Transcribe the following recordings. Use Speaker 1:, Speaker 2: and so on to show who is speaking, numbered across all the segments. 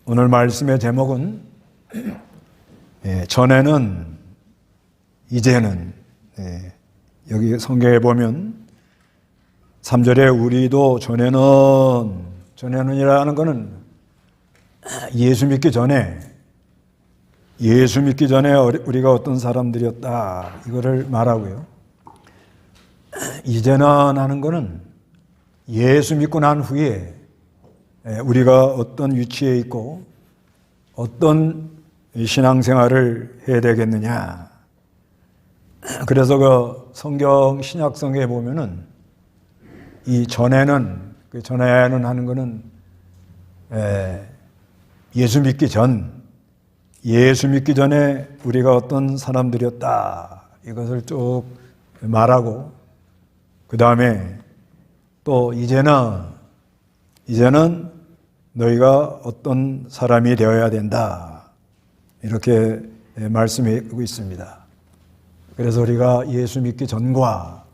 Speaker 1: 오늘 말씀의 제목은 전에는 이제는, 여기 성경에 보면 3절에 우리도 전에는이라는 것은 예수 믿기 전에 우리가 어떤 사람들이었다 이거를 말하고요. 이제는 하는 것은 예수 믿고 난 후에 우리가 어떤 위치에 있고 어떤 신앙생활을 해야 되겠느냐. 그래서 그 성경 신약성경에 보면은 이 전에는 하는 것은 예수 믿기 전에 우리가 어떤 사람들이었다 이것을 쭉 말하고, 그 다음에 또 이제는 너희가 어떤 사람이 되어야 된다 이렇게 말씀하고 있습니다. 그래서 우리가 예수 믿기 전과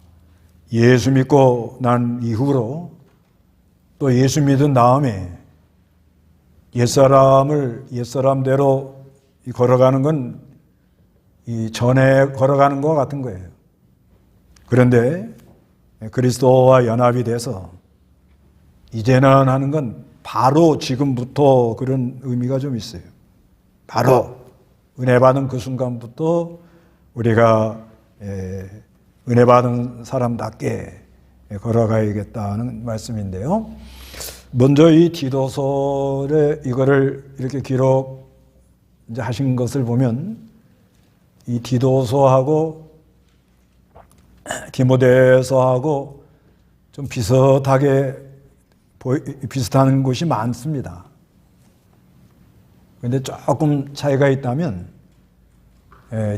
Speaker 1: 예수 믿고 난 이후로 또 예수 믿은 다음에 옛사람대로 걸어가는 건 이 전에 걸어가는 것 같은 거예요. 그런데 그리스도와 연합이 돼서 이제는 하는 건 바로 지금부터 그런 의미가 좀 있어요. 바로 은혜 받은 그 순간부터 우리가 은혜 받은 사람답게 걸어가야겠다는 말씀인데요. 먼저 이 디도서에 이거를 이렇게 기록하신 것을 보면 이 디도서하고 디모데서하고 좀 비슷한 곳이 많습니다. 그런데 조금 차이가 있다면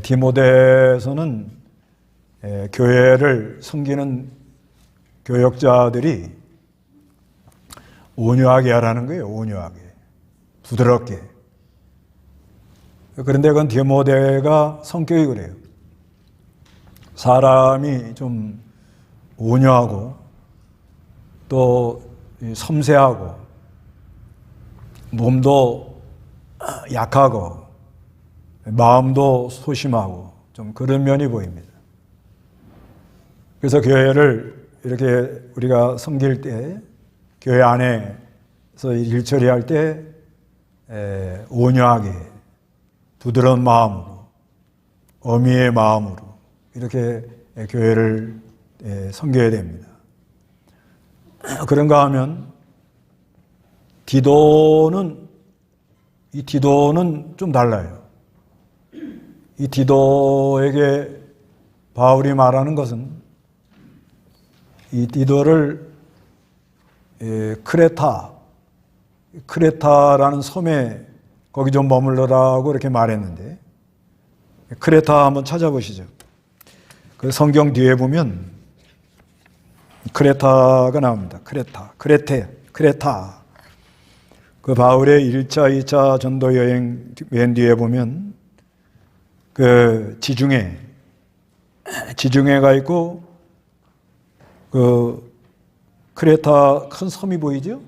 Speaker 1: 디모데서는 교회를 섬기는 교역자들이 온유하게 하라는 거예요. 온유하게, 부드럽게. 그런데 그건 디모데가 성격이 그래요. 사람이 좀 온유하고 또 섬세하고 몸도 약하고 마음도 소심하고 좀 그런 면이 보입니다. 그래서 교회를 이렇게 우리가 섬길 때, 교회 안에서 일 처리할 때 온유하게 부드러운 마음으로, 어미의 마음으로 이렇게 교회를 섬겨야 됩니다. 그런가 하면 디도는 좀 달라요. 이 디도에게 바울이 말하는 것은 이 디도를 크레타라는 섬에 거기 좀 머물러라고 이렇게 말했는데, 크레타 한번 찾아보시죠. 그 성경 뒤에 보면 크레타가 나옵니다. 크레타. 그 바울의 1차, 2차 전도 여행 맨 뒤에 보면 그 지중해가 있고 그 크레타 큰 섬이 보이죠?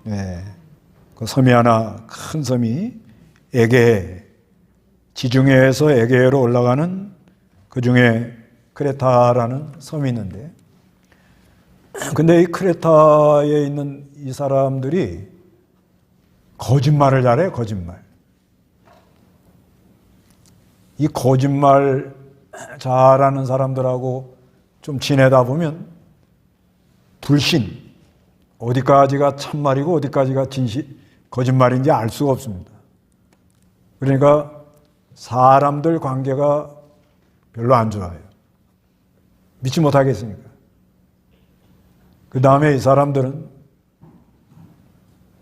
Speaker 1: 네. 그 섬이 하나, 큰 섬이 에게해, 지중해에서 에게해로 올라가는 그 중에 크레타라는 섬이 있는데, 근데 이 크레타에 있는 이 사람들이 거짓말을 잘해요. 이 거짓말 잘하는 사람들하고 좀 지내다 보면 불신, 어디까지가 참말이고 어디까지가 거짓말인지 알 수가 없습니다. 그러니까 사람들 관계가 별로 안 좋아요. 믿지 못하겠으니까. 그 다음에 이 사람들은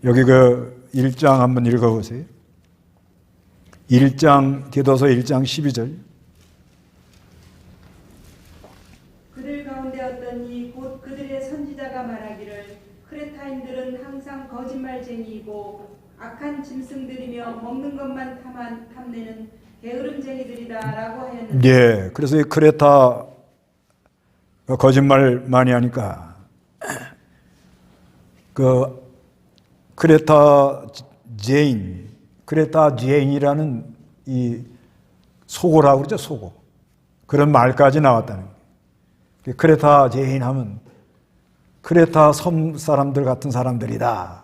Speaker 1: 여기 그 1장 한번 읽어보세요. 디도서 1장 12절.
Speaker 2: 그들 가운데 어떤 이 곧 그들의 선지자가 말하기를 크레타인들은 항상 거짓말쟁이이고 악한 짐승들이며 먹는 것만 탐내는 게으름쟁이들이다라고 하였는데,
Speaker 1: 예, 그래서 이 크레타 거짓말 많이 하니까 그 크레타 제인, 크레타 제인이라는 이 속어라고 그러죠, 속어. 그런 말까지 나왔다는 거예요. 크레타 제인 하면 크레타 섬 사람들 같은 사람들이다.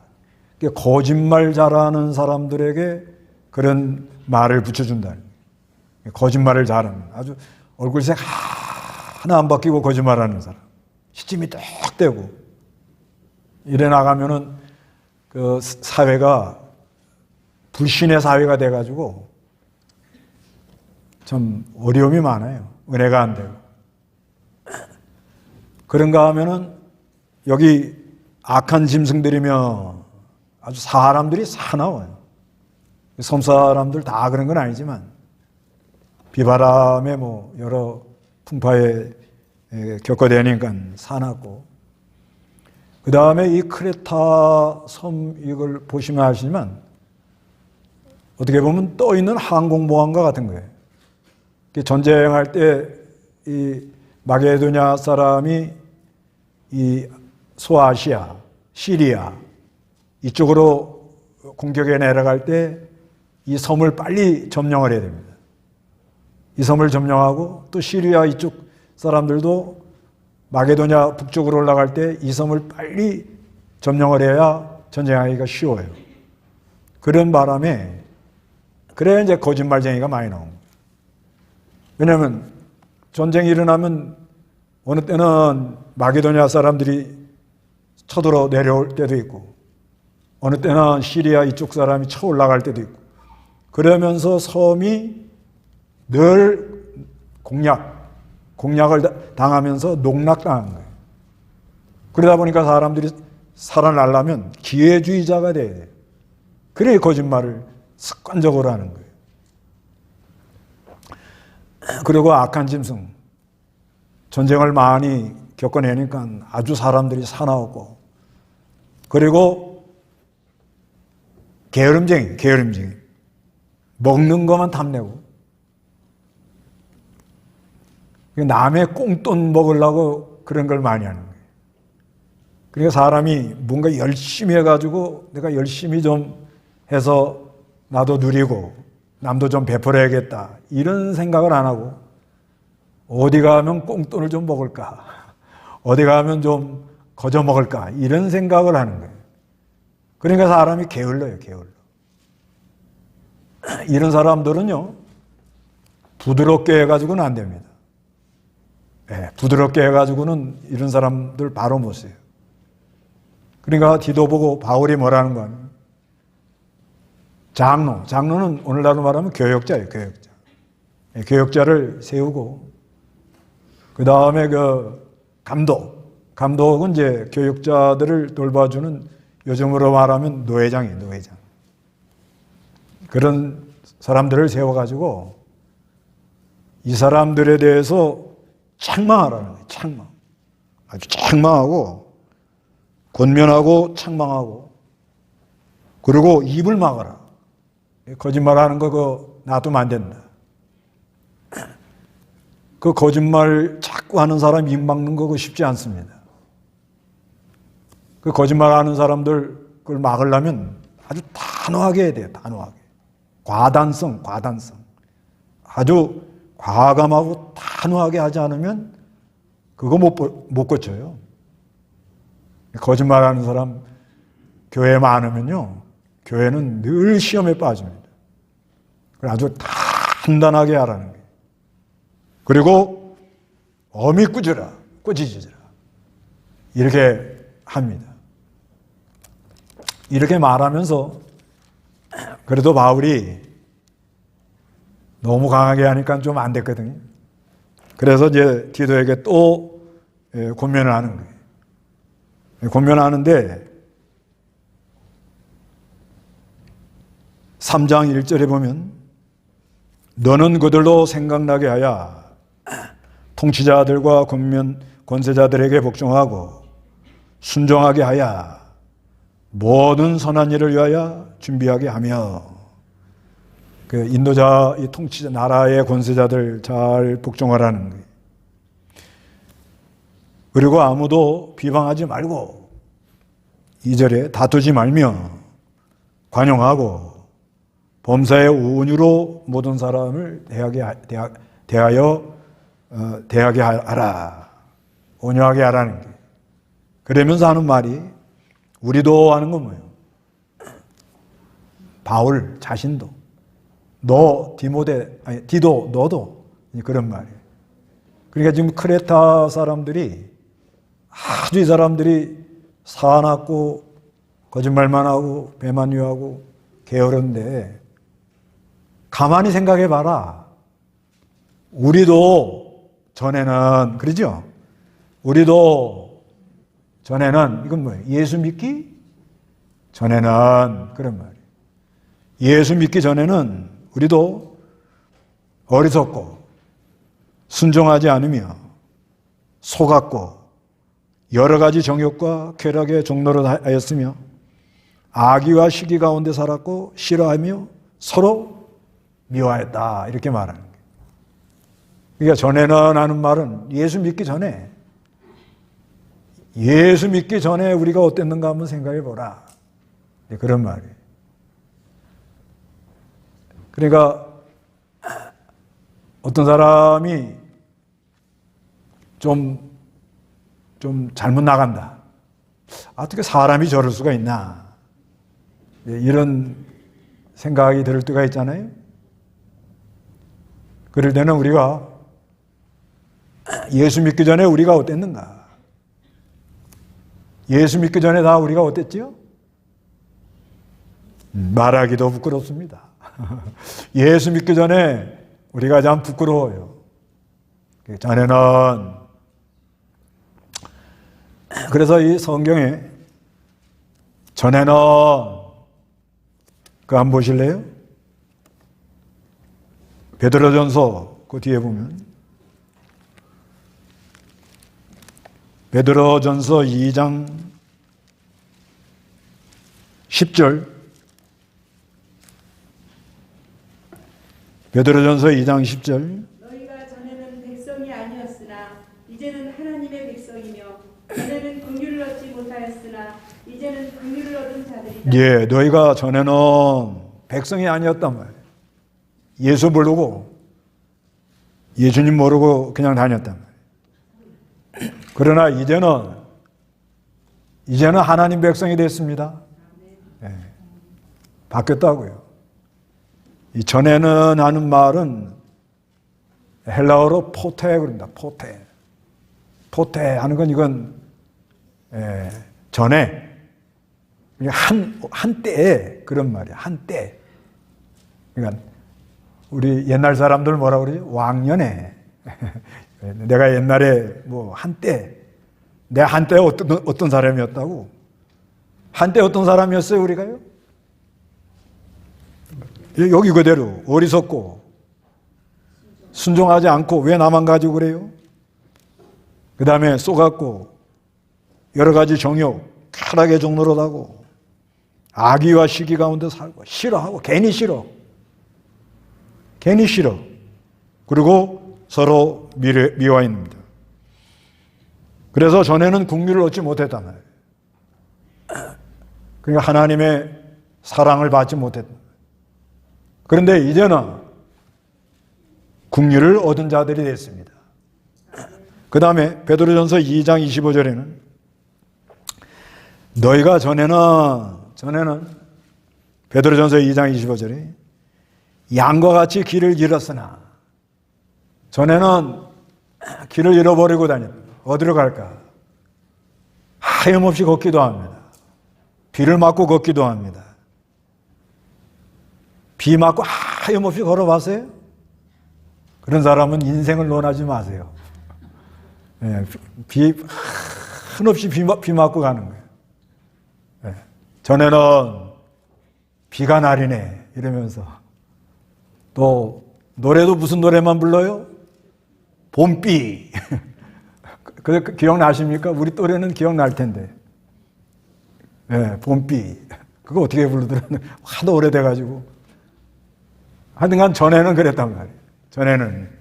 Speaker 1: 거짓말 잘하는 사람들에게 그런 말을 붙여준다는 거예요. 거짓말을 잘하는, 아주 얼굴색 하나 안 바뀌고 거짓말하는 사람. 시침이 딱 되고 이래 나가면은 그 사회가 불신의 사회가 돼가지고 참 어려움이 많아요. 은혜가 안 되고. 그런가 하면은 여기 악한 짐승들이며 아주 사람들이 사나워요. 섬 사람들 다 그런 건 아니지만 비바람에 뭐 여러 풍파에 겪어대니까 사납고, 그 다음에 이 크레타 섬 이걸 보시면 아시지만 어떻게 보면 떠 있는 항공모함과 같은 거예요. 전쟁할 때 이 마게도냐 사람이 이 소아시아, 시리아 이쪽으로 공격에 내려갈 때 이 섬을 빨리 점령을 해야 됩니다. 이 섬을 점령하고 또 시리아 이쪽 사람들도 마게도냐 북쪽으로 올라갈 때 이 섬을 빨리 점령을 해야 전쟁하기가 쉬워요. 그런 바람에 그래야 이제 거짓말쟁이가 많이 나옵니다. 왜냐하면 전쟁이 일어나면 어느 때는 마게도냐 사람들이 쳐들어 내려올 때도 있고 어느 때는 시리아 이쪽 사람이 쳐 올라갈 때도 있고, 그러면서 섬이 늘 공략을 당하면서 농락당한 거예요. 그러다 보니까 사람들이 살아나려면 기회주의자가 돼야 돼요. 그래야 거짓말을 습관적으로 하는 거예요. 그리고 악한 짐승, 전쟁을 많이 겪어내니까 아주 사람들이 사나웠고, 그리고 게으름쟁이 먹는 것만 탐내고 남의 꽁돈 먹으려고 그런 걸 많이 하는 거예요. 그러니까 사람이 뭔가 열심히 해가지고 내가 열심히 좀 해서 나도 누리고 남도 좀 베풀어야겠다 이런 생각을 안 하고 어디 가면 꽁돈을 좀 먹을까, 어디 가면 좀 거저 먹을까 이런 생각을 하는 거예요. 그러니까 사람이 게을러요. 이런 사람들은요 부드럽게 해가지고는 안 됩니다. 부드럽게 해가지고는 이런 사람들 바로 못 써요. 그러니까 디도 보고 바울이 뭐라는 거 아니에요? 장로는 오늘날로 말하면 교역자예요. 교역자를 세우고, 그 다음에 그 감독은 이제 교육자들을 돌봐주는, 요즘으로 말하면 노회장이에요. 노회장. 그런 사람들을 세워가지고 이 사람들에 대해서 책망하라는 거예요. 책망. 아주 책망하고 권면하고 책망하고, 그리고 입을 막아라. 거짓말하는 거 그거 놔두면 안 된다. 그 거짓말 자꾸 하는 사람 입 막는 거 그거 쉽지 않습니다. 그 거짓말하는 사람들 그걸 막으려면 아주 단호하게 해야 돼요. 단호하게. 과단성. 아주 과감하고 단호하게 하지 않으면 그거 못 고쳐요. 거짓말하는 사람 교회에 많으면요, 교회는 늘 시험에 빠집니다. 아주 단단하게 하라는 거예요. 그리고 어미 꾸짖으라 이렇게 합니다. 이렇게 말하면서 그래도 바울이 너무 강하게 하니까 좀 안 됐거든요. 그래서 이제 디도에게 또 권면을 하는 거예요. 권면하는데 3장 1절에 보면 너는 그들로 생각나게 하여 통치자들과 권세자들에게 복종하고 순종하게 하여 모든 선한 일을 위하여 준비하게 하며, 그 인도자, 이 통치자, 나라의 권세자들 잘 복종하라는 거예요. 그리고 아무도 비방하지 말고 2절에 다투지 말며 관용하고 범사의 온유로 모든 사람을 대하게 하라. 온유하게 하라는 게. 그러면서 하는 말이 우리도 하는 건 뭐예요? 바울 자신도 디도 너도 그런 말이에요. 그러니까 지금 크레타 사람들이 아주 이 사람들이 사납고 거짓말만 하고 배만 유하고 게으른데 가만히 생각해 봐라. 우리도 전에는 그러죠? 우리도 전에는 이건 뭐예요? 예수 믿기 전에는 그런 말이에요. 예수 믿기 전에는 우리도 어리석고 순종하지 않으며 속았고 여러 가지 정욕과 쾌락의 종노릇하였으며 악의와 시기 가운데 살았고 싫어하며 서로 미워했다. 이렇게 말하는 거예요. 그러니까 전에는 하는 말은 예수 믿기 전에 우리가 어땠는가 한번 생각해 보라. 그런 말이에요. 그러니까 어떤 사람이 좀 잘못 나간다. 어떻게 사람이 저럴 수가 있나. 이런 생각이 들 때가 있잖아요. 그럴 때는 우리가 예수 믿기 전에 우리가 어땠는가. 예수 믿기 전에 다 우리가 어땠지요? 말하기도 부끄럽습니다. 예수 믿기 전에 우리가 참 부끄러워요. 전에는 그래서 이 성경에 전에는 그거 한번 보실래요? 베드로전서 그 뒤에 보면 베드로전서 2장 10절 베드로전서 2장 10절
Speaker 2: 너희가 전에는 백성이 아니었으나 이제는 하나님의 백성이며 전에는 긍휼을 얻지 못하였으나 이제는 긍휼을 얻은 자들이다.
Speaker 1: 예, 너희가 전에는 백성이 아니었단 말이에요. 예수 모르고 예수님 모르고 그냥 다녔단 말이에요. 그러나 이제는 하나님 백성이 됐습니다. 예, 바뀌었다고요. 이 전에는 하는 말은 헬라어로 포테 그럽니다. 포테 하는 건 이건 전에 한때에 그런 말이에요. 한때. 그러니까 우리 옛날 사람들 뭐라 그러죠? 왕년에. 내가 옛날에 뭐 한때 내 한때 어떤 사람이었다고? 한때 어떤 사람이었어요, 우리가요? 여기 그대로 어리석고 순종하지 않고 왜 나만 가지고 그래요? 그 다음에 쏘갔고 여러 가지 정욕, 쾌락의 종노릇하고 악의와 시기 가운데 살고 싫어하고 괜히 싫어. 그리고 서로 미워합니다. 그래서 전에는 긍휼을 얻지 못했단 말이에요. 그러니까 하나님의 사랑을 받지 못했다. 그런데 이제는 긍휼을 얻은 자들이 됐습니다. 그 다음에 베드로전서 2장 25절에는 너희가 전에는 베드로전서 2장 25절에 양과 같이 길을 잃었으나 전에는 길을 잃어버리고 다녔다. 어디로 갈까? 하염없이 걷기도 합니다. 비를 맞고 걷기도 합니다. 비 맞고 하염없이 걸어봤어요? 그런 사람은 인생을 논하지 마세요. 한없이 비 맞고 가는 거예요. 전에는 비가 나리네 이러면서 또 노래도 무슨 노래만 불러요? 봄비. 그 기억나십니까? 우리 또래는 기억날 텐데. 봄비. 그거 어떻게 부르더라고요. 하도 오래돼가지고. 하여튼간 전에는 그랬단 말이에요. 전에는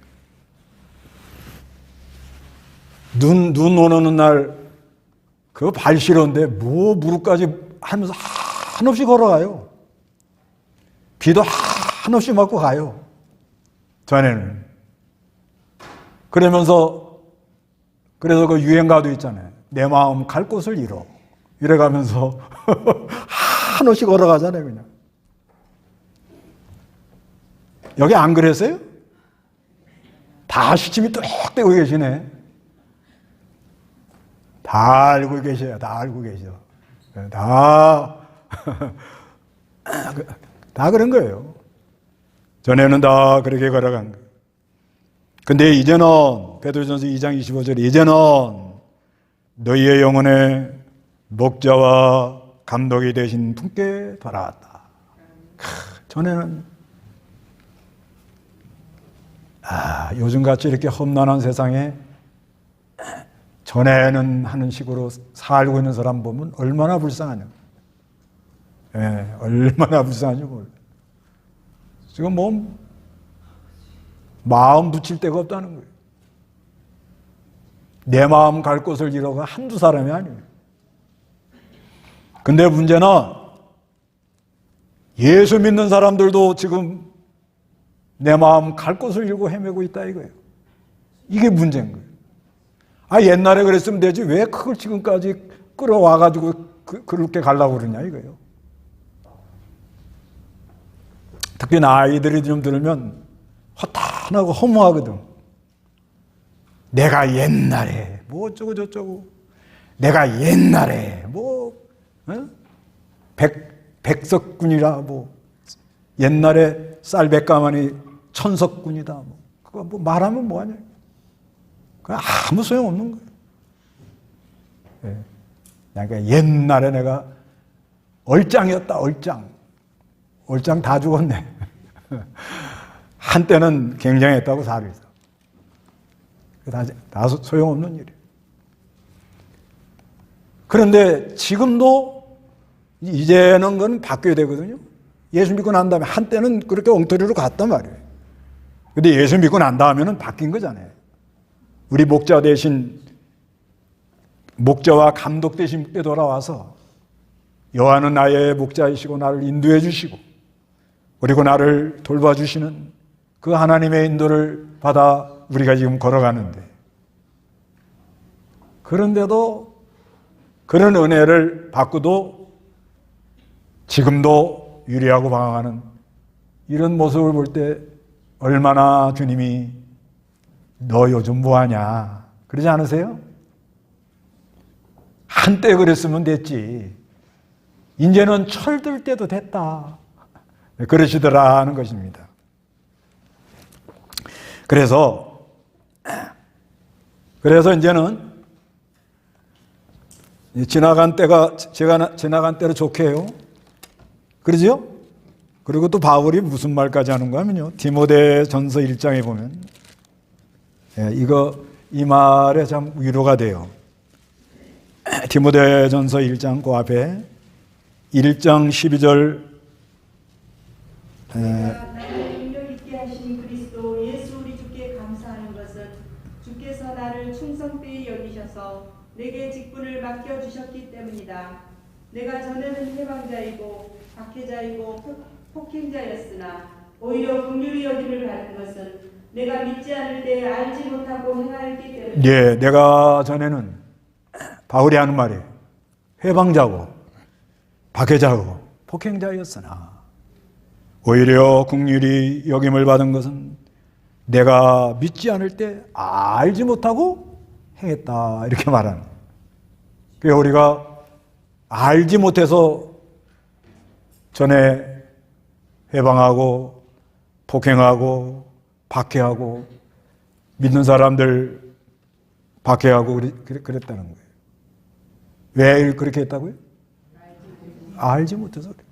Speaker 1: 눈 오는 날 그거 발 시려운데 뭐 무릎까지 하면서 한없이 걸어가요. 비도 한없이 맞고 가요. 전에는. 그러면서 그래서 그 유행가도 있잖아요. 내 마음 갈 곳을 잃어. 이래가면서 한없이 걸어가잖아요, 그냥. 여기 안 그랬어요? 다 시침이 뚝 떼고 계시네. 다 알고 계셔요. 다 알고 계셔. 다 그런 거예요. 전에는 다 그렇게 걸어간 거예요. 근데 이제는 베드로전서 2장 25절에 이제는 너희의 영혼의 목자와 감독이 되신 분께 돌아왔다. 전에는 요즘같이 이렇게 험난한 세상에 전에는 하는 식으로 살고 있는 사람 보면 얼마나 불쌍하냐. 얼마나 불쌍한지 몰라. 지금 뭐 마음 붙일 데가 없다는 거예요. 내 마음 갈 곳을 잃어가 한두 사람이 아니에요. 근데 문제는 예수 믿는 사람들도 지금 내 마음 갈 곳을 잃고 헤매고 있다 이거예요. 이게 문제인 거예요. 옛날에 그랬으면 되지 왜 그걸 지금까지 끌어와가지고 그렇게 가려고 그러냐 이거예요. 특히 나이들이 좀 들으면 허탄하고 허무하거든. 내가 옛날에 뭐 어쩌고 저쩌고 내가 옛날에 뭐 백석군이라 뭐 옛날에 쌀백가마니 천석군이다 뭐 그거 뭐 말하면 뭐하냐. 그거 아무 소용없는 거예요. 그러니까 옛날에 내가 얼짱이었다. 얼짱 다 죽었네. 한때는 굉장했다고 살이죠. 다 소용없는 일이에요. 그런데 지금도 이제는 그건 바뀌어야 되거든요. 예수 믿고 난 다음에 한때는 그렇게 엉터리로 갔단 말이에요. 근데 예수 믿고 난 다음에는 바뀐 거잖아요. 우리 목자 대신 목자와 감독 대신 분께 돌아와서 여호와는 나의 목자이시고 나를 인도해 주시고 그리고 나를 돌봐주시는 그 하나님의 인도를 받아 우리가 지금 걸어가는데 그런데도 그런 은혜를 받고도 지금도 유리하고 방황하는 이런 모습을 볼 때 얼마나 주님이 너 요즘 뭐하냐 그러지 않으세요? 한때 그랬으면 됐지 이제는 철들 때도 됐다 그러시더라 하는 것입니다. 그래서 이제는 지나간 때가 제가 지나간 때로 좋게 해요. 그러죠? 그리고 또 바울이 무슨 말까지 하는가 하면요. 디모데전서 1장에 보면 이 말에 참 위로가 돼요. 디모데전서 1장 그 앞에 1장 12절
Speaker 2: 나를 능력 있게 하신 그리스도 예수 우리 주께 감사하는 것은 주께서 나를 충성되이 여기셔서 내게 직분을 맡겨주셨기 때문이다. 내가 전에는 해방자이고 박해자이고 폭행자였으나 오히려 긍휼히 여김을 받은 것은 내가 믿지 않을 때 알지 못하고 행하였기 때문이다.
Speaker 1: 내가 전에는 바울이 하는 말이에요. 해방자고 박해자고 폭행자였으나 오히려 긍휼히 여김을 받은 것은 내가 믿지 않을 때 알지 못하고 행했다 이렇게 말하는 거예요. 그래서 우리가 알지 못해서 전에 해방하고 폭행하고 박해하고 믿는 사람들 박해하고 그랬다는 거예요. 왜 그렇게 했다고요? 알지 못해서 그래요.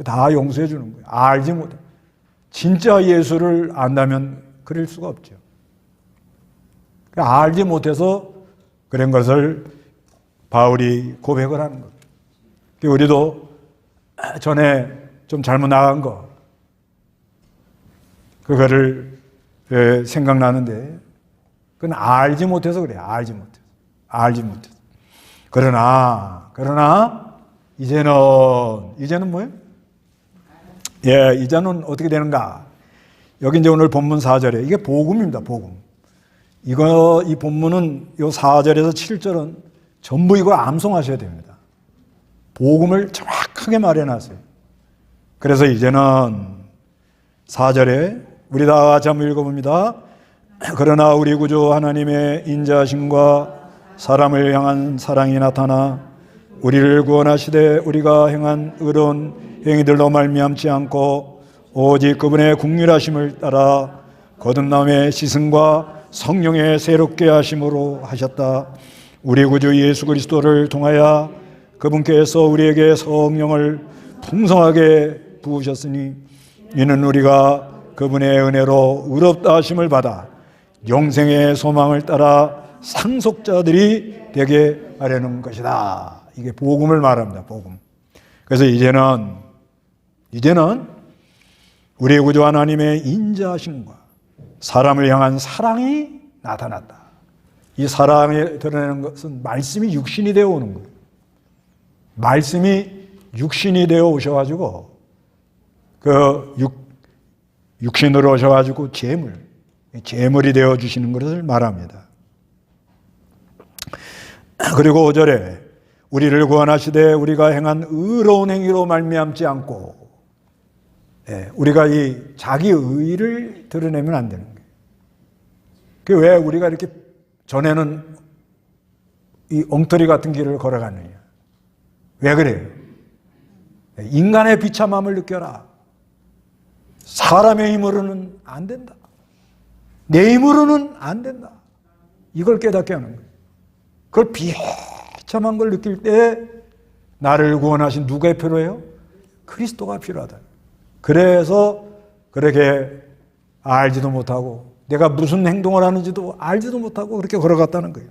Speaker 1: 다 용서해 주는 거예요. 알지 못해. 진짜 예수를 안다면 그럴 수가 없죠. 알지 못해서 그런 것을 바울이 고백을 하는 거예요. 우리도 전에 좀 잘못 나간 거 그거를 생각나는데 그건 알지 못해서 그래요. 알지 못해서. 그러나 이제는 뭐예요? 이제는 어떻게 되는가? 여기 이제 오늘 본문 4절에 이게 복음입니다. 복음. 이 본문은 요 4절에서 7절은 전부 이거 암송하셔야 됩니다. 복음을 정확하게 말해놨어요. 그래서 이제는 4절에 우리 다 같이 한번 읽어봅니다. 그러나 우리 구주 하나님의 인자하심과 사람을 향한 사랑이 나타나 우리를 구원하시되 우리가 행한 의로운 행위들로 말미암지 않고 오직 그분의 국률하심을 따라 거듭남의 시승과 성령의 새롭게 하심으로 하셨다. 우리 구주 예수 그리스도를 통하여 그분께서 우리에게 성령을 풍성하게 부으셨으니 이는 우리가 그분의 은혜로 의롭다 하심을 받아 영생의 소망을 따라 상속자들이 되게 하려는 것이다. 이게 복음을 말합니다. 복음. 그래서 이제는 우리 구주 하나님의 인자하심과 사람을 향한 사랑이 나타났다. 이 사랑에 드러내는 것은 말씀이 육신이 되어 오는 거예요. 말씀이 육신이 되어 오셔가지고 육신으로 오셔가지고 재물이 되어 주시는 것을 말합니다. 그리고 5절에 우리를 구원하시되 우리가 행한 의로운 행위로 말미암지 않고, 우리가 이 자기 의를 드러내면 안 되는 거예요. 그 왜 우리가 이렇게 전에는 이 엉터리 같은 길을 걸어가느냐? 왜 그래요? 인간의 비참함을 느껴라. 사람의 힘으로는 안 된다. 내 힘으로는 안 된다. 이걸 깨닫게 하는 거예요. 그걸 비참한 걸 느낄 때 나를 구원하신 누가 필요해요? 그리스도가 필요하다. 그래서 그렇게 알지도 못하고 내가 무슨 행동을 하는지도 알지도 못하고 그렇게 걸어갔다는 거예요.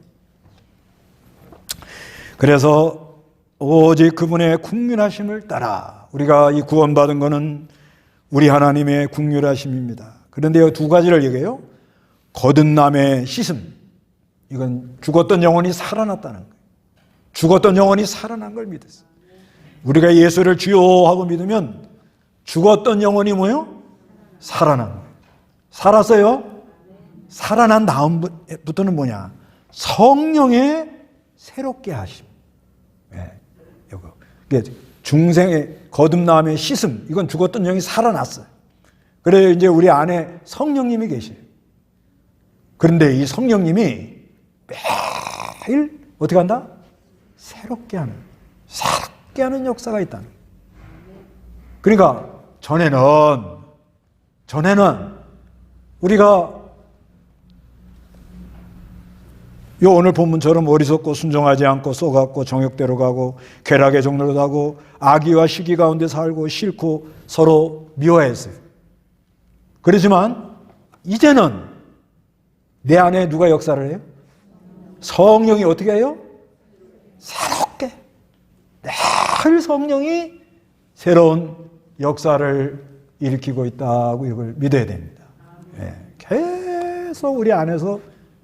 Speaker 1: 그래서 오직 그분의 국률하심을 따라 우리가 이 구원받은 것은 우리 하나님의 국률하심입니다. 그런데 두 가지를 얘기해요. 거듭남의 씻음. 이건 죽었던 영혼이 살아났다는 거예요. 죽었던 영혼이 살아난 걸 믿었어요. 우리가 예수를 주여 하고 믿으면 죽었던 영혼이 뭐예요? 살아난 거예요. 살았어요? 살아난 다음부터는 뭐냐? 성령의 새롭게 하심. 이게 중생의 거듭남의 씻음. 이건 죽었던 영이 살아났어요. 그래서 이제 우리 안에 성령님이 계세요. 그런데 이 성령님이 매일 어떻게 한다? 새롭게 하는 역사가 있다는 거예요. 그러니까 전에는 우리가 요 오늘 본문처럼 어리석고 순종하지 않고 쏘갖고 정욕대로 가고 쾌락의 종로로 가고 악의와 시기 가운데 살고 싫고 서로 미워했어요. 그렇지만 이제는 내 안에 누가 역사를 해요? 성령이 어떻게 해요? 새롭게. 늘 성령이 새로운 역사를 일으키고 있다고 이걸 믿어야 됩니다. 계속 우리 안에서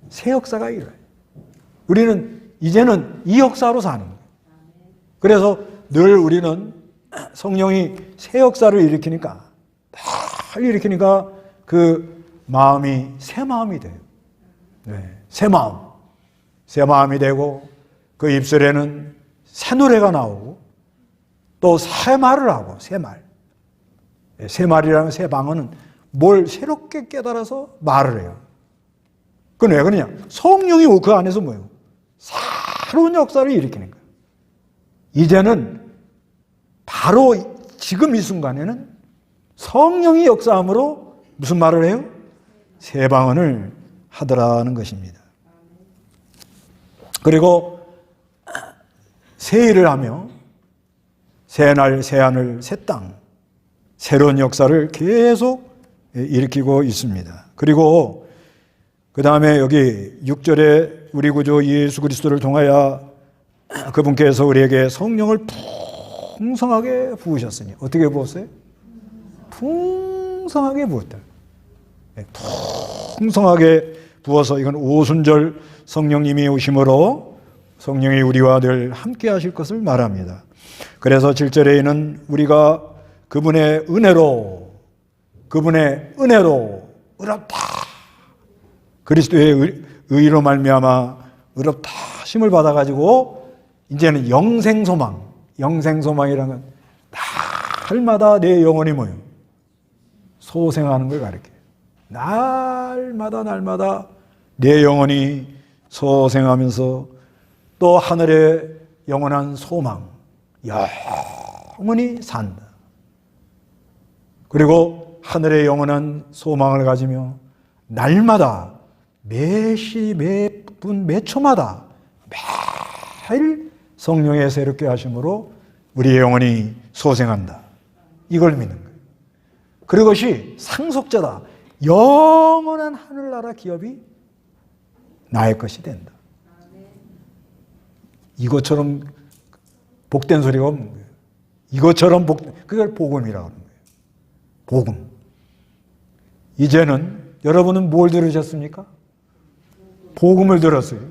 Speaker 1: 새 역사가 일어나요. 우리는 이제는 이 역사로 사는 거예요. 그래서 늘 우리는 성령이 새 역사를 일으키니까 그 마음이 새 마음이 돼요. 새 마음이 되고 그 입술에는 새 노래가 나오고 또 새 말을 하고 새 말이라는 새 방언은 뭘 새롭게 깨달아서 말을 해요. 그건 왜 그러냐? 성령이 그 안에서 뭐예요? 새로운 역사를 일으키는 거예요. 이제는 바로 지금 이 순간에는 성령이 역사함으로 무슨 말을 해요? 새 방언을 하더라는 것입니다. 그리고 새 일을 하며 새 날, 새 하늘, 새 땅, 새로운 역사를 계속 일으키고 있습니다. 그리고 그 다음에 여기 6절에 우리 구주 예수 그리스도를 통하여 그분께서 우리에게 성령을 풍성하게 부으셨으니 어떻게 부었어요? 풍성하게 부었다. 풍성하게 부어서 이건 오순절 성령님이 오심으로 성령이 우리와 늘 함께 하실 것을 말합니다. 그래서 7절에는 우리가 그분의 은혜로 의롭다. 그리스도의 의로 말미암아 의롭다 심을 받아가지고 이제는 영생소망이라는 건 날마다 내 영혼이 뭐예요? 소생하는 걸 가리켜요. 날마다 내 영혼이 소생하면서 또 하늘의 영원한 소망, 영원히 산다. 그리고 하늘의 영원한 소망을 가지며 날마다 매시 매분 매초마다 매일 성령의 새롭게 하심으로 우리의 영혼이 소생한다. 이걸 믿는 거예요. 그것이 상속자다. 영원한 하늘나라 기업이 나의 것이 된다. 이것처럼 복된 소리가 없는 거예요. 이것처럼 그걸 복음이라고 하는 거예요. 복음. 이제는 여러분은 뭘 들으셨습니까? 복음을 들었어요.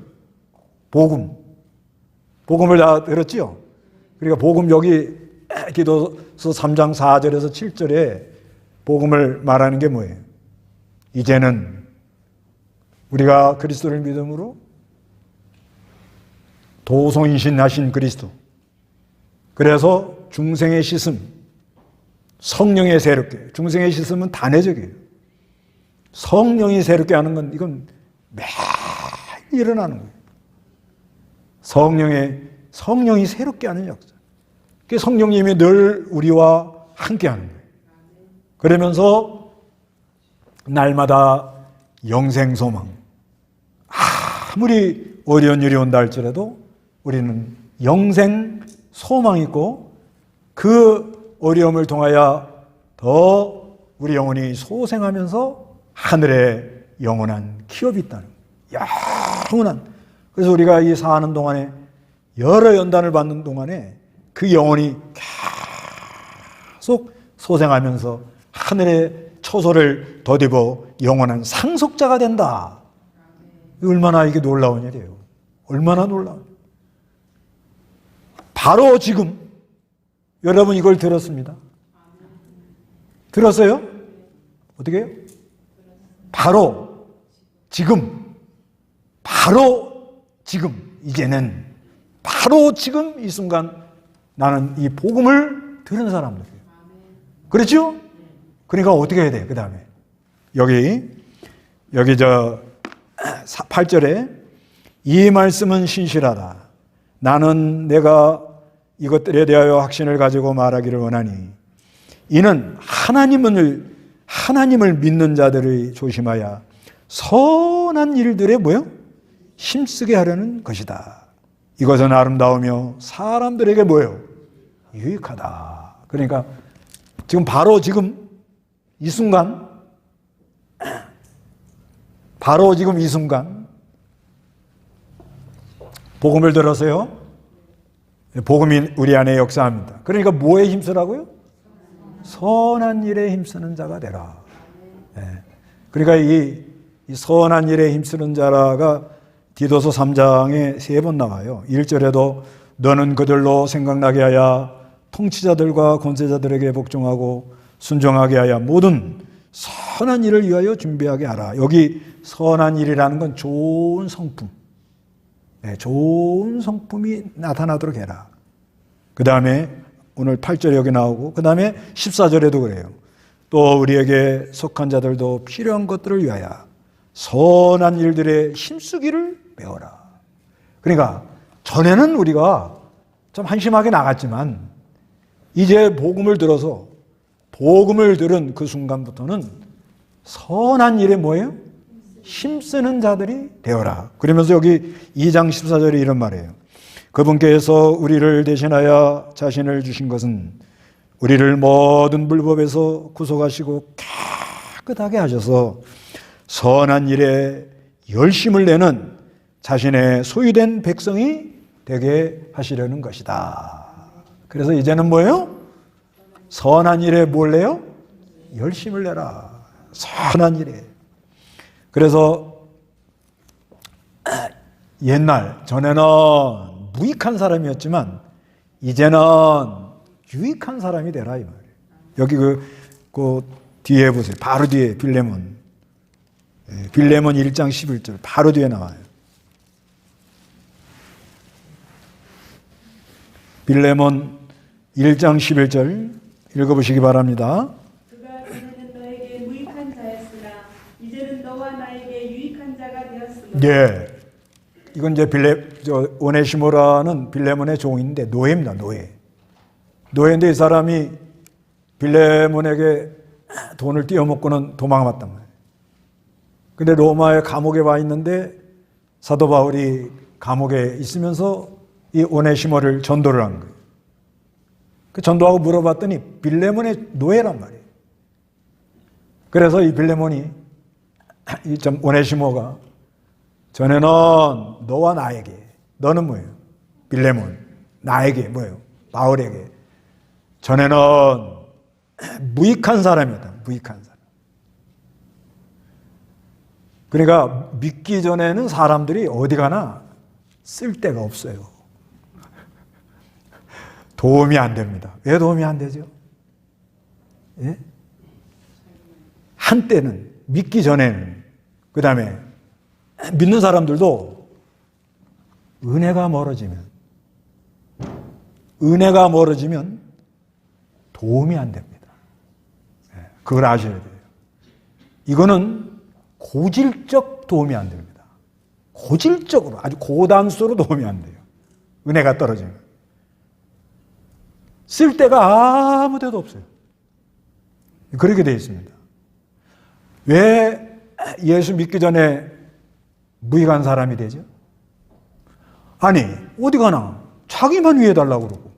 Speaker 1: 복음을 다 들었지요? 그러니까 복음 여기 기도서 3장 4절에서 7절에 복음을 말하는 게 뭐예요? 이제는 우리가 그리스도를 믿음으로 도성인신하신 그리스도, 그래서 중생의 씻음, 성령의 새롭게, 중생의 씻음은 단회적이에요. 성령이 새롭게 하는 건 이건 매일 일어나는 거예요. 성령이 새롭게 하는 역사. 그 성령님이 늘 우리와 함께 하는 거예요. 그러면서 날마다 영생소망. 아무리 어려운 일이 온다 할지라도 우리는 영생소망이 있고 그 어려움을 통하여 더 우리 영혼이 소생하면서 하늘의 영원한 기업이 있다는 거예요. 영원한. 그래서 우리가 이 사는 동안에 여러 연단을 받는 동안에 그 영혼이 계속 소생하면서 하늘의 처소를 더디고 영원한 상속자가 된다. 얼마나 이게 놀라운 일이에요. 얼마나 놀라운. 바로 지금 여러분 이걸 들었습니다. 들었어요? 어떻게 해요? 바로 지금 이제는 바로 지금 이 순간 나는 이 복음을 들은 사람들이에요. 그렇죠? 그러니까 어떻게 해야 돼? 그 다음에 여기 8절에 이 말씀은 신실하다. 나는 내가 이것들에 대하여 확신을 가지고 말하기를 원하니 이는 하나님을 믿는 자들이 조심하여 선한 일들에 뭐요? 힘쓰게 하려는 것이다. 이것은 아름다우며 사람들에게 뭐요? 유익하다. 그러니까 지금 바로 지금 이 순간 복음을 들어서요. 복음이 우리 안에 역사합니다. 그러니까 뭐에 힘쓰라고요? 선한 일에 힘쓰는 자가 되라. 그러니까 이 선한 일에 힘쓰는 자라가 디도서 3장에 3번 나와요. 1절에도 너는 그들로 생각나게 하여 통치자들과 권세자들에게 복종하고 순종하게 하여 모든 선한 일을 위하여 준비하게 하라. 여기 선한 일이라는 건 좋은 성품. 좋은 성품이 나타나도록 해라. 그 다음에 오늘 8절 여기 나오고 그 다음에 14절에도 그래요. 또 우리에게 속한 자들도 필요한 것들을 위하여 선한 일들에 힘쓰기를 배워라. 그러니까 전에는 우리가 좀 한심하게 나갔지만 이제 복음을 들어서 복음을 들은 그 순간부터는 선한 일에 뭐예요? 힘쓰는 자들이 되어라. 그러면서 여기 2장 14절에 이런 말이에요. 그분께서 우리를 대신하여 자신을 주신 것은 우리를 모든 불법에서 구속하시고 깨끗하게 하셔서 선한 일에 열심을 내는 자신의 소유된 백성이 되게 하시려는 것이다. 그래서 이제는 뭐예요? 선한 일에 뭘 내요? 열심을 내라. 선한 일에. 그래서 전에는 무익한 사람이었지만 이제는 유익한 사람이 되라 이 말이에요. 여기 그 뒤에 보세요. 바로 뒤에 빌레몬. 빌레몬 1장 11절 바로 뒤에 나와요. 빌레몬 1장 11절 읽어보시기 바랍니다.
Speaker 2: 그가 전에는 너에게 무익한 자였으나 이제는 너와 나에게 유익한 자가 되었으므로.
Speaker 1: 예. 이건 이제 오네시모라는 빌레몬의 종인데 노예입니다. 노예인데 이 사람이 빌레몬에게 돈을 띄어먹고는 도망갔단 말이에요. 근데 로마의 감옥에 와 있는데 사도 바울이 감옥에 있으면서 이 오네시모를 전도를 한 거예요. 그 전도하고 물어봤더니 빌레몬의 노예란 말이에요. 그래서 이 빌레몬이 이 오네시모가 전에는 너와 나에게, 너는 뭐예요? 빌레몬. 나에게 뭐예요? 바울에게. 전에는 무익한 사람이었다. 무익한 사람. 그러니까 믿기 전에는 사람들이 어디 가나 쓸 데가 없어요. 도움이 안 됩니다. 왜 도움이 안 되죠? 예? 한때는, 믿기 전에는, 그 다음에 믿는 사람들도 은혜가 멀어지면 도움이 안 됩니다. 그걸 아셔야 돼요. 이거는 고질적 도움이 안 됩니다. 고질적으로, 아주 고단수로 도움이 안 돼요. 은혜가 떨어지면. 쓸 데가 아무 데도 없어요. 그렇게 되어 있습니다. 왜 예수 믿기 전에 무익한 사람이 되죠? 아니, 어디 가나 자기만 위해달라고 그러고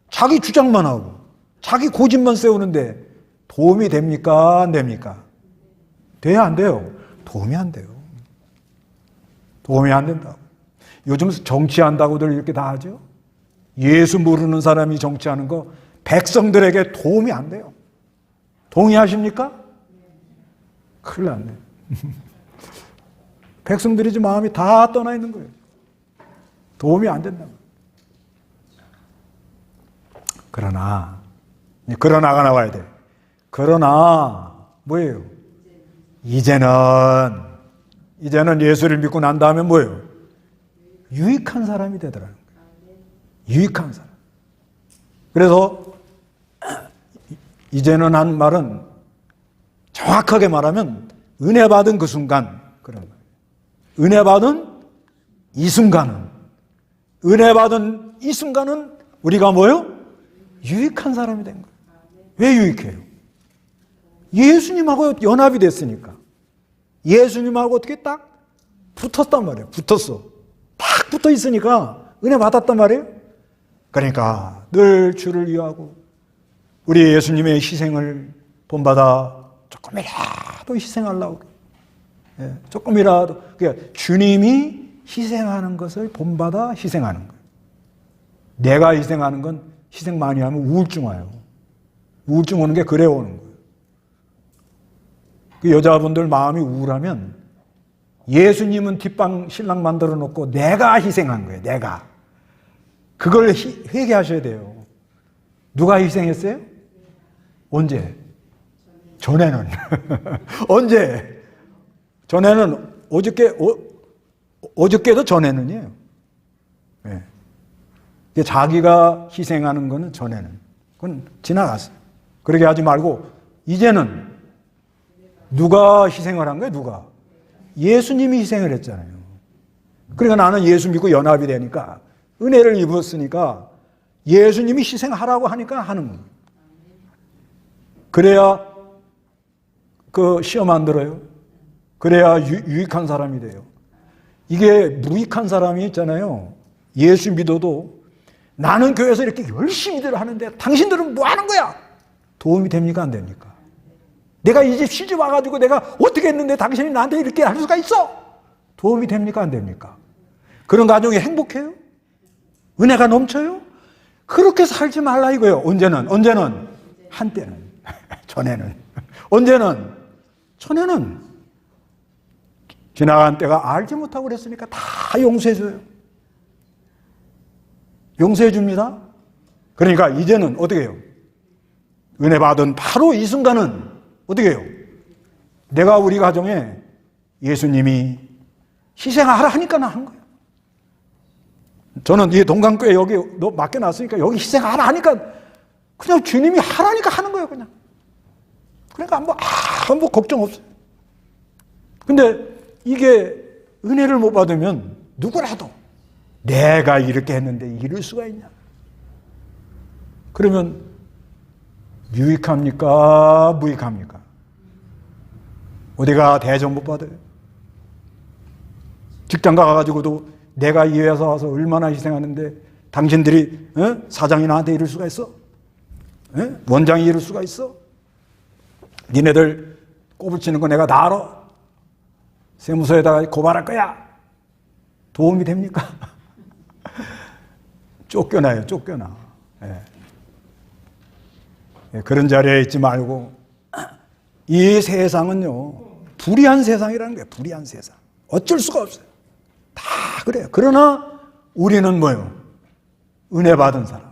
Speaker 1: 자기 주장만 하고 자기 고집만 세우는데 도움이 됩니까? 안 됩니까? 돼야 안 돼요? 도움이 안 돼요. 도움이 안 된다고. 요즘 정치한다고들 이렇게 다 하죠? 예수 모르는 사람이 정치하는 거 백성들에게 도움이 안 돼요. 동의하십니까? 큰일 났네. 백성들이 지금 마음이 다 떠나 있는 거예요. 도움이 안 된다. 그러나가 나와야 돼. 그러나 뭐예요? 이제는 예수를 믿고 난 다음에 뭐예요? 유익한 사람이 되더라는 거예요. 유익한 사람. 그래서 이제는 한 말은 정확하게 말하면 은혜 받은 그 순간, 그런 거예요. 은혜 받은 이 순간은 우리가 뭐요? 유익한 사람이 된 거예요. 왜 유익해요? 예수님하고 연합이 됐으니까. 예수님하고 어떻게 딱 붙었단 말이에요. 딱 붙어 있으니까 은혜 받았단 말이에요. 그러니까 늘 주를 위하고 우리 예수님의 희생을 본받아 조금이라도 희생하려고. 조금이라도. 그러니까 주님이 희생하는 것을 본받아 희생하는 거예요. 내가 희생하는 건 희생 많이 하면 우울증 와요. 우울증 오는 게 그래 오는 거예요. 그 여자분들 마음이 우울하면 예수님은 뒷방 신랑 만들어 놓고 내가 희생한 거예요. 내가. 그걸 회개하셔야 돼요. 누가 희생했어요? 언제? 전에는. 언제? 전에는 어저께도 전에는이에요. 네. 자기가 희생하는 거는 전에는. 그건 지나갔어요. 그렇게 하지 말고 이제는 누가 희생을 한 거예요? 누가? 예수님이 희생을 했잖아요. 그러니까 나는 예수 믿고 연합이 되니까 은혜를 입었으니까 예수님이 희생하라고 하니까 하는 거예요. 그래야 그 시험 안 들어요. 그래야 유익한 사람이 돼요. 이게 무익한 사람이 있잖아요. 예수 믿어도 나는 교회에서 이렇게 열심히들 하는데 당신들은 뭐 하는 거야? 도움이 됩니까? 안 됩니까? 내가 이 집 시집 와가지고 내가 어떻게 했는데 당신이 나한테 이렇게 할 수가 있어? 도움이 됩니까? 안 됩니까? 그런 가정이 행복해요? 은혜가 넘쳐요? 그렇게 살지 말라 이거예요. 언제는? 한때는. 전에는. 언제는? 전에는. 지나간 때가 알지 못하고 그랬으니까 다 용서해줘요. 용서해 줍니다. 그러니까 이제는 어떻게 해요? 은혜 받은 바로 이 순간은 어떻게 해요? 내가 우리 가정에 예수님이 희생하라 하니까 나 한 거예요. 저는 이 동강교회 여기 맡겨놨으니까 여기 희생하라 하니까 그냥 주님이 하라니까 하는 거예요, 그냥. 그러니까 뭐 걱정 없어요. 근데 이게 은혜를 못 받으면 누구라도 내가 이렇게 했는데 이럴 수가 있냐? 그러면 유익합니까? 무익합니까? 어디가 대접 못 받아요? 직장 가가지고도 내가 이 회사 와서 얼마나 희생하는데 당신들이 사장이 나한테 이럴 수가 있어? 원장이 이럴 수가 있어? 니네들 꼬불치는 거 내가 다 알아. 세무서에다가 고발할 거야. 도움이 됩니까? 쫓겨나요, 쫓겨나. 그런 자리에 있지 말고 이 세상은요 불의한 세상이라는 거예요. 불의한 세상. 어쩔 수가 없어요. 다 그래요. 그러나 우리는 뭐예요? 은혜 받은 사람.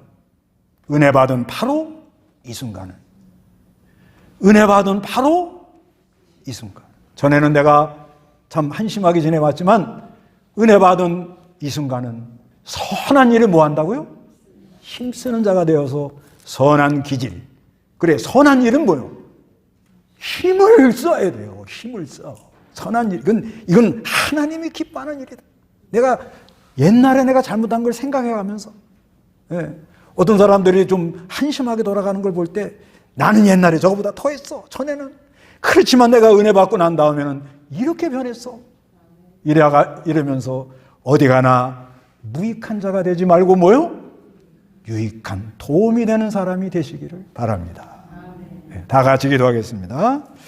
Speaker 1: 은혜 받은 바로 이 순간은. 은혜 받은 바로 이 순간. 전에는 내가 참 한심하게 지내왔지만 은혜 받은 이 순간은 선한 일을 뭐 한다고요? 힘쓰는 자가 되어서 선한 기질. 그래, 선한 일은 뭐예요? 힘을 써야 돼요. 힘을 써. 선한 일. 이건 하나님이 기뻐하는 일이다. 옛날에 내가 잘못한 걸 생각해 가면서, 어떤 사람들이 좀 한심하게 돌아가는 걸 볼 때 나는 옛날에 저거보다 더 했어. 전에는. 그렇지만 내가 은혜 받고 난 다음에는 이렇게 변했어. 이러면서 어디 가나 무익한 자가 되지 말고 뭐요? 유익한 도움이 되는 사람이 되시기를 바랍니다. 다 같이 기도하겠습니다.